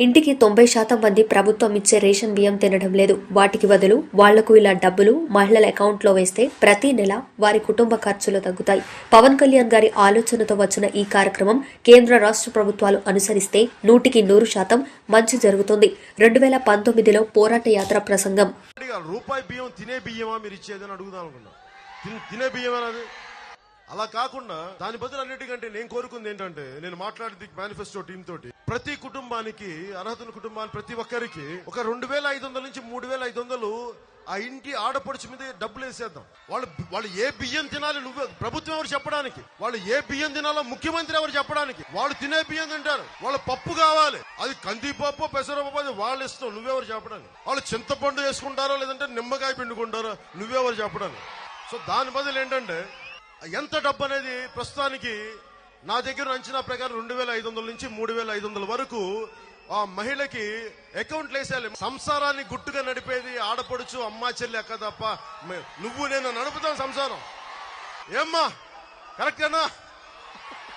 ఇంటికి 90% మంది ప్రభుత్వం ఇచ్చే రేషన్ బియ్యం తినడం లేదు. వాటికి బదులు వాళ్లకు ఇలా డబ్బులు మహిళల అకౌంట్లో వేస్తే ప్రతి నెల వారి కుటుంబ ఖర్చులు తగ్గుతాయి. పవన్ కళ్యాణ్ గారి ఆలోచనతో వచ్చిన ఈ కార్యక్రమం కేంద్ర రాష్ట్ర ప్రభుత్వాలు అనుసరిస్తే 100% మంచి జరుగుతుంది. 2019లో పోరాట యాత్ర ప్రసంగం. రూపాయి బియ్యం తినే బియ్యమా మీరు ఇచ్చేదని అడుగుదాం అనుకున్నా. తినే బియ్యమేనాది? అలా కాకుండా దాని బదులు అన్నిటికంటే నేను కోరుకుంది ఏంటంటే, నేను మాట్లాడింది మేనిఫెస్టో టీం తోటి ప్రతి కుటుంబానికి, అర్హతల కుటుంబానికి ప్రతి ఒక్కరికి ఒక 2500 నుంచి 3500 ఆ ఇంటి ఆడపడుచు మీద డబ్బులు వేసేద్దాం. వాళ్ళు ఏ బియ్యం తినాలి నువ్వు ప్రభుత్వం ఎవరు చెప్పడానికి, వాళ్ళు ఏ బియ్యం తినాలో ముఖ్యమంత్రి ఎవరు చెప్పడానికి. వాళ్ళు తినే బియ్యం తింటారు. వాళ్ళ పప్పు కావాలి, అది కందిపప్పు పెసరపప్పు, అది వాళ్ళు ఇష్టం, నువ్వెవరు చెప్పడానికి. వాళ్ళు చింతపండు వేసుకుంటారో లేదంటే నిమ్మకాయ పిండుకుంటారో నువ్వెవరు చెప్పడానికి. సో దాని బదులు ఏంటంటే, ఎంత డబ్బు అనేది ప్రస్తుతానికి నా దగ్గర అంచనా ప్రకారం 2500 నుంచి 3500 వరకు ఆ మహిళకి అకౌంట్లు వేసేయాలి. సంసారాన్ని గుట్టుగా నడిపేది ఆడపడుచు, అమ్మా, చెల్లి, అక్క తప్ప నువ్వు నేను నడుపుతాం సంసారం. ఏమ్మా కరెక్టేనా?